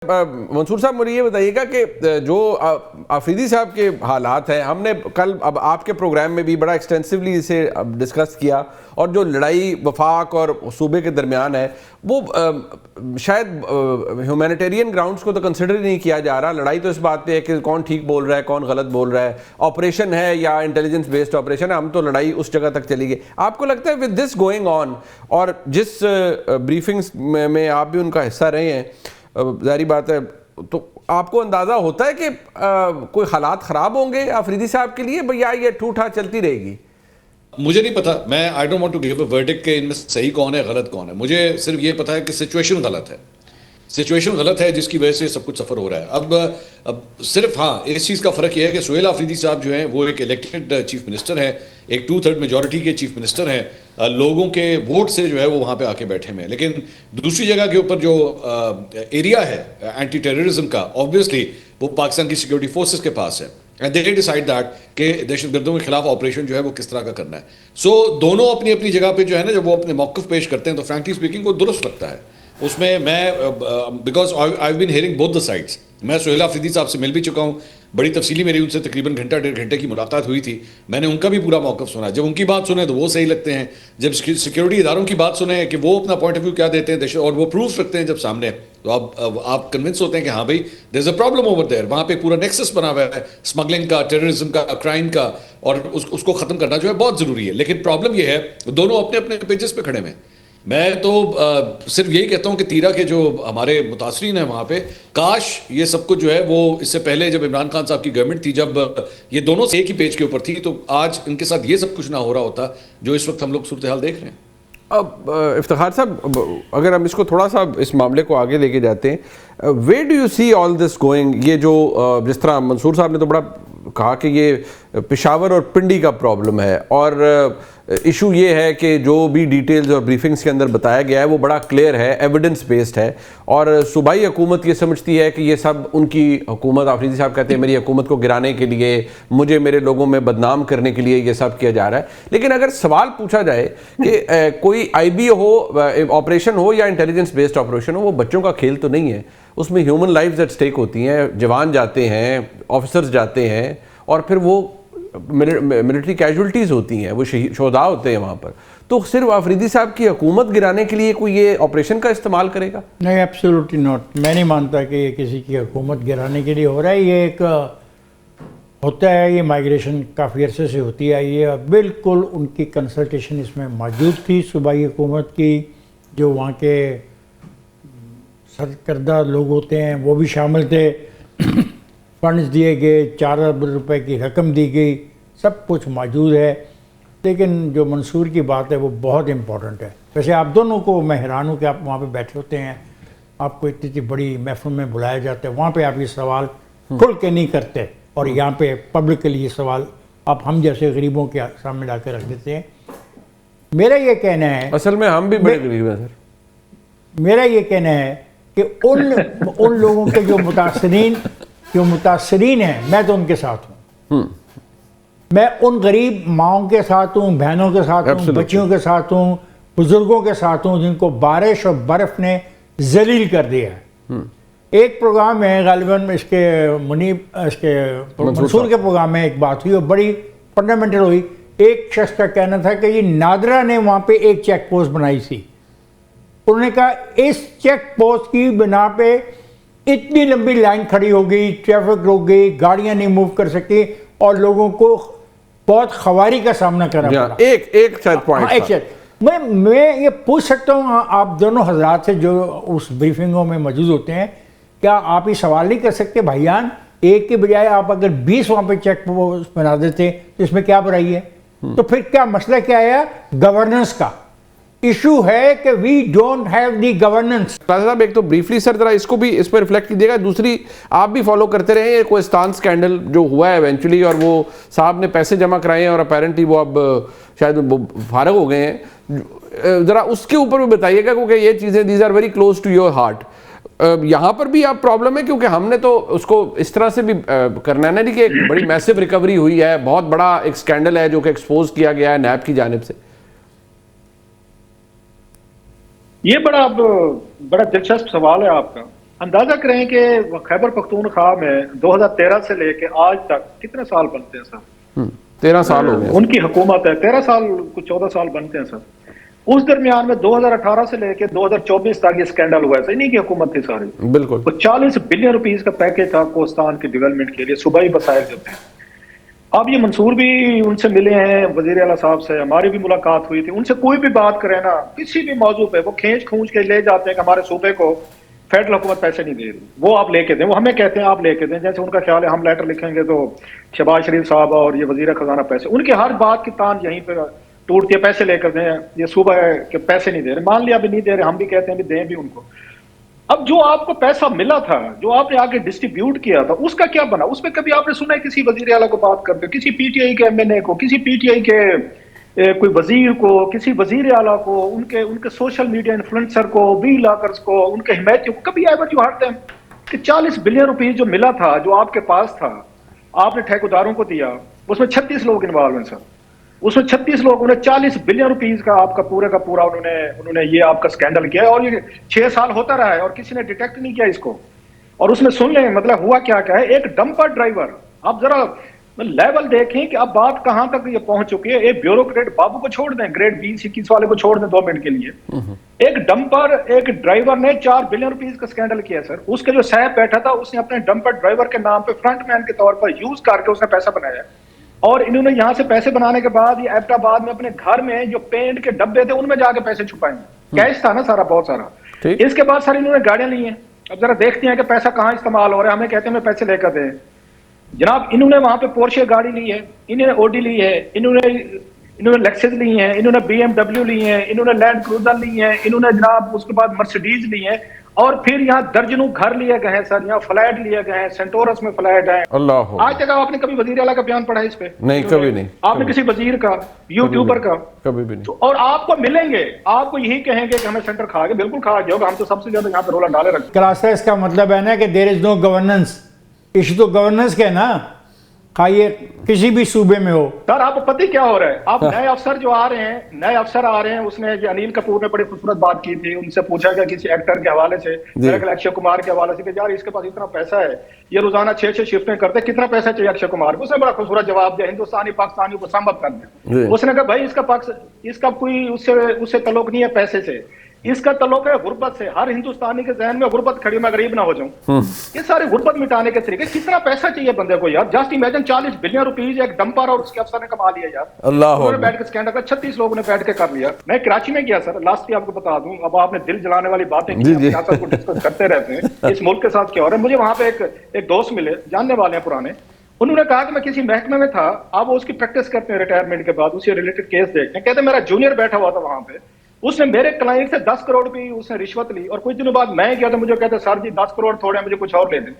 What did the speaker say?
मंसूर साहब मुझे ये बताइएगा कि जो आफरीदी साहब के हालात हैं, हमने कल अब आपके प्रोग्राम में भी बड़ा एक्सटेंसिवली इसे डिस्कस किया, और जो लड़ाई वफाक और सूबे के दरमियान है वो शायद ह्यूमैनिटेरियन ग्राउंड्स को तो कंसिडर ही नहीं किया जा रहा। लड़ाई तो इस बात पे है कि कौन ठीक बोल रहा है, कौन गलत बोल रहा है, ऑपरेशन है या इंटेलिजेंस बेस्ड ऑपरेशन है, हम तो लड़ाई उस जगह तक चली गई। आपको लगता है विद दिस गोइंग ऑन, और जिस ब्रीफिंग्स में आप भी उनका हिस्सा रहे हैं, जारी बात है, तो आपको अंदाजा होता है कि कोई हालात खराब होंगे आफरीदी साहब के लिए, या ये ठूठा चलती रहेगी? मुझे नहीं पता, मैं I don't want to give a verdict के इनमें सही कौन है गलत कौन है। मुझे सिर्फ ये पता है कि सिचुएशन गलत है, सिचुएशन गलत है जिसकी वजह से सब कुछ सफ़र हो रहा है। अब सिर्फ हाँ, इस चीज़ का फ़र्क यह है कि सुहेल आफरीदी साहब जो हैं वो एक इलेक्टेड चीफ मिनिस्टर हैं, एक 2/3 मेजॉरिटी के चीफ मिनिस्टर हैं, लोगों के वोट से जो है वो वहाँ पे आके बैठे हुए हैं। लेकिन दूसरी जगह के ऊपर जो एरिया है एंटी टेररिज्म का, ऑब्वियसली वो पाकिस्तान की सिक्योरिटी फोर्सेस के पास है, एंड दे डिसाइड दैट कि दहशतगर्दों के खिलाफ ऑपरेशन जो है वो किस तरह का करना है। सो दोनों अपनी अपनी जगह पे जो है ना, जब वो अपने मौक़िफ़ पेश करते हैं तो फ्रैंकली स्पीकिंग वो दुरुस्त लगता है। उसमें मैं because I been hearing both the sides, मैं सुहेल आफरीदी साहब से मिल भी चुका हूँ, बड़ी तफसीली मेरी उनसे तकरीबन घंटा 1.5 घंटे की मुलाकात हुई थी। मैंने उनका भी पूरा मौक़िफ़ सुना। जब उनकी बात सुने तो वो सही लगते हैं, जब सिक्योरिटी इदारों की बात सुने कि वो अपना पॉइंट ऑफ व्यू क्या देते हैं और वो प्रूफ रखते हैं जब सामने, तो आप कन्विंस होते हैं कि हाँ भाई there is a problem over there. वहाँ पे पूरा नेक्सस बना हुआ है स्मगलिंग का, टेररिज्म का, क्राइम का, और उसको ख़त्म करना जो है बहुत ज़रूरी है। लेकिन प्रॉब्लम ये है दोनों अपने अपने पेजेस पे खड़े हैं। मैं तो सिर्फ यही कहता हूं कि तीरा के जो हमारे मुतासरीन हैं वहाँ पे, काश ये सब कुछ जो है वो इससे पहले जब इमरान खान साहब की गवर्नमेंट थी, जब ये दोनों एक ही पेज के ऊपर थी, तो आज इनके साथ ये सब कुछ ना हो रहा होता जो इस वक्त हम लोग सूरत हाल देख रहे हैं। अब इफ्तिखार साहब, अगर हम इसको थोड़ा सा इस मामले को आगे लेके जाते हैं, where do you see all this going? ये जो जिस तरह मंसूर साहब ने तो बड़ा कहा कि ये पेशावर और पिंडी का प्रॉब्लम है, और इशू ये है कि जो भी डिटेल्स और ब्रीफिंग्स के अंदर बताया गया है वो बड़ा क्लियर है, एविडेंस बेस्ड है, और सूबाई हुकूमत ये समझती है कि ये सब उनकी हुकूमत, आफरीदी साहब कहते हैं मेरी हुकूमत को गिराने के लिए, मुझे मेरे लोगों में बदनाम करने के लिए ये सब किया जा रहा है। लेकिन अगर सवाल पूछा जाए कि कोई IB हो, ऑपरेशन हो या इंटेलिजेंस बेस्ड ऑपरेशन हो, वो बच्चों का खेल तो नहीं है, उसमें ह्यूमन लाइफ्स एट स्टेक होती हैं, जवान जाते हैं, ऑफिसर्स जाते हैं, और फिर वो मिलिट्री कैजुअल्टीज़ होती हैं, वो शोहदा होते हैं वहाँ पर। तो सिर्फ आफरीदी साहब की हुकूमत गिराने के लिए कोई ये ऑपरेशन का इस्तेमाल करेगा? नहीं, एब्सोल्युटली नॉट। मैं नहीं मानता कि ये किसी की हुकूमत गिराने के लिए हो रहा है। ये एक होता है, ये माइग्रेशन काफ़ी अरसे से होती आई है, बिल्कुल उनकी कंसल्टेशन इसमें मौजूद थी सूबाई हुकूमत की। जो वहाँ के सरकर्दा लोग होते हैं वो भी शामिल थे, फंड्स दिए गए, 4 अरब रुपए की रकम दी गई, सब कुछ मौजूद है। लेकिन जो मंसूर की बात है वो बहुत इम्पोर्टेंट है। वैसे आप दोनों को मैं हैरान हूँ कि आप वहाँ पे बैठे होते हैं, आपको इतनी बड़ी महफिल में बुलाया जाता है, वहाँ पे आप ये सवाल खुल के नहीं करते, और यहाँ पे पब्लिकली ये सवाल आप हम जैसे गरीबों के सामने ला कर रख देते हैं। मेरा ये कहना है, असल में हम भी बड़े गरीब हैं सर, मेरा ये कहना है कि उन लोगों के जो मुतासरीन हैं, मैं तो उनके साथ हूँ। मैं उन गरीब माओं के साथ हूँ, बहनों के साथ हूँ, बच्चियों के साथ हूँ, बुजुर्गों के साथ हूँ, जिनको बारिश और बर्फ ने जलील कर दिया है। एक प्रोग्राम है गालिबन इसके मंसूर के प्रोग्राम में एक बात हुई और बड़ी फंडामेंटल हुई। एक शख्स का कहना था कि ये नादरा ने वहाँ पे एक चेक पोस्ट बनाई थी। उन्होंने कहा इस चेक पोस्ट की बिना पे इतनी लंबी लाइन खड़ी हो गई, ट्रैफिक रुक गई, गाड़ियां नहीं मूव कर सकी, और लोगों को बहुत खवारी का सामना करना पड़ा। एक पॉइंट मैं ये पूछ सकता हूँ आप दोनों हजरात से जो उस ब्रीफिंगों में मौजूद होते हैं, क्या आप ये सवाल नहीं कर सकते भाईजान, एक के बजाय आप अगर 20 वहाँ पे चेक पोस्ट बना देते तो इसमें क्या बुराई है? तो फिर क्या मसला क्या है? गवर्नेंस का इशू है कि we don't have the governance. साहब, एक तो ब्रीफली सर जरा इसको भी इस पर रिफ्लेक्ट कीजिएगा, दूसरी आप भी फॉलो करते रहे ये कोहिस्तान स्कैंडल जो हुआ है इवेंचुअली, और वो साहब ने पैसे जमा कराए हैं और अपेरेंटली वो अब शायद फारग हो गए हैं, जरा उसके ऊपर भी बताइएगा, क्योंकि ये चीज़ें these are very close to your heart. यहाँ पर भी आप प्रॉब्लम है, क्योंकि हमने तो उसको इस तरह से भी करना है ना कि एक बड़ी मैसिव रिकवरी हुई है, बहुत बड़ा एक स्कैंडल है जो कि एक्सपोज किया गया है नैब की जानिब से। ये बड़ा दिलचस्प सवाल है आपका। अंदाजा करें कि खैबर पख्तूनख्वा में 2013 से लेके आज तक कितने साल बनते हैं सर? 13 साल हो गए। उनकी हुकूमत है, 13 साल कुछ 14 साल बनते हैं सर। उस दरमियान में 2018 से लेके 2024 तक ये स्कैंडल हुआ है सर, इन्हीं की हुकूमत थी सारी। बिल्कुल। तो 40 बिलियन रुपीस का पैकेज था कोस्तान के डेवलपमेंट के लिए, सूबाई वसाइल जो थे। अब ये मंसूर भी उनसे मिले हैं, वजीर आला साहब से हमारी भी मुलाकात हुई थी। उनसे कोई भी बात करें ना, किसी भी मौजू पे वो खींच खूंच के ले जाते हैं कि हमारे सूबे को फेडरल हुकूमत पैसे नहीं दे रही, वो आप लेके दें। वो हमें कहते हैं आप लेके दें, जैसे उनका ख्याल है हम लेटर लिखेंगे तो शहबाज शरीफ साहब और ये वजीर खजाना पैसे, उनकी हर बात की तान यहीं पे टूटती है, पैसे लेकर दें, ये सूबा के पैसे नहीं दे रहे। मान लिया अभी नहीं दे रहे, हम भी कहते हैं भी दें भी उनको। अब जो आपको पैसा मिला था, जो आपने आगे डिस्ट्रीब्यूट किया था, उसका क्या बना? उसमें कभी आपने सुना है किसी वजीर आला को बात करते, किसी पीटीआई के एमएनए को, किसी पीटीआई के कोई वजीर को, किसी वजीर आला को, उनके उनके सोशल मीडिया इन्फ्लुएंसर को, व्लॉगर्स को, उनके हिमायतियों को? कभी एवर यू हर्ड देम कि 40 बिलियन रुपीस जो मिला था, जो आपके पास था, आपने ठेकेदारों को दिया, उसमें 36 लोग इन्वॉल्व हैं सर। उसमें 36 लोगों ने 40 बिलियन रुपीस का आपका पूरा का पूरा उन्होंने ये आपका स्कैंडल किया है, और ये 6 साल होता रहा है और किसी ने डिटेक्ट नहीं किया इसको। और उसमें सुन लें मतलब हुआ क्या क्या है, एक डंपर ड्राइवर, आप जरा लेवल देखें कि अब बात कहां तक ये पहुंच चुकी है। एक ब्यूरोक्रेट बाबू को छोड़ दें, ग्रेड 20-21 वाले को छोड़ दें 2 मिनट के लिए, एक डंपर एक ड्राइवर ने 4 बिलियन रुपीस का स्कैंडल किया सर। उसके जो साहब बैठा था, उसने अपने डंपर ड्राइवर के नाम पे फ्रंटमैन के तौर पर यूज करके उसने पैसा बनाया। और इन्होंने यहां से पैसे बनाने के बाद ये एबटाबाद में अपने घर में जो पेंट के डब्बे थे उनमें जाके पैसे छुपाएंगे। कैश था ना सारा, बहुत सारा। इसके बाद सर इन्होंने गाड़ियां ली हैं। अब जरा देखते हैं कि पैसा कहां इस्तेमाल हो रहा है। हमें कहते हैं मैं पैसे लेकर दे जनाब। इन्होंने वहां पे पोर्शे गाड़ी ली है, इन्होंने ओडी ली है, इन्होंने लेक्सस ली है, इन्होंने बीएमडब्ल्यू ली है, इन्होंने लैंड क्रूजर ली है, इन्होंने जनाब उसके बाद मर्सिडीज ली है। और फिर यहाँ दर्जनों घर लिए गए हैं सर, यहाँ फ्लैट लिए गए हैं, सेंटोरस में फ्लैट है। अल्लाह। आज तक आपने कभी वजीर आला का बयान पढ़ा है इस पे? नहीं, कभी नहीं। आपने किसी वजीर का, यूट्यूबर का? कभी भी नहीं। और आपको मिलेंगे, आपको यही कहेंगे कि हमें सेंटर खा गए। बिल्कुल खा गया होगा, हम तो सबसे ज्यादा यहाँ पे रोला डाले रखते। क्लास इसका मतलब है ना कि there is no governance. Issue तो गवर्नेंस के ना, खाइए किसी भी सूबे में हो। सर आपको पता ही क्या हो रहा है, आप नए अफसर जो आ रहे हैं, नए अफसर आ रहे हैं। उसने जो अनिल कपूर ने बड़ी खूबसूरत बात की थी, उनसे पूछा गया किसी एक्टर के हवाले से, मेरे ख्याल अक्षय कुमार के हवाले से, कि यार इसके पास इतना पैसा है, ये रोजाना 6-6 शिफ्टें करते, कितना पैसा चाहिए अक्षय कुमार को? उसने बड़ा खूबसूरत जवाब दिया, हिंदुस्तानी पाकिस्तानी को सहमत कर दिया। उसने कहा भाई इसका कोई उससे तल्लुक नहीं है पैसे से, इसका तल्लुक है गुर्बत से। हर हिंदुस्तानी के जहन में गुर्बत खड़ी, मैं गरीब ना हो जाऊं। ये सारे गुर्बत मिटाने के तरीके। कितना पैसा चाहिए बंदे को यार? जस्ट इमेजिन 40 बिलियन रुपीस एक डंपर और उसके अफसर ने कमा लिया यार। अल्लाह। उन्होंने बैठ के स्कैंडल का 36 लोगों ने बैठ के कर लिया। मैं कराची में गया सर, लास्ट भी आपको बता दूं। अब आपने दिल जलाने वाली बातें की, सियासत को डिस्कस करते रहते हैं, इस मुल्क के साथ क्या हो रहा है। मुझे वहां पे एक दोस्त मिले, जानने वाले हैं पुराने। उन्होंने कहा कि मैं किसी महकमे में था, अब वो उसकी प्रैक्टिस करते हैं रिटायरमेंट के बाद, उससे रिलेटेड केस देखते हैं। कहते मेरा जूनियर बैठा हुआ था वहां पे, उसने मेरे क्लाइंट से 10 करोड़ की उसने रिश्वत ली, और कुछ दिनों बाद मैं गया तो मुझे कहते सर जी 10 करोड़ थोड़े हैं, मुझे कुछ और ले दें।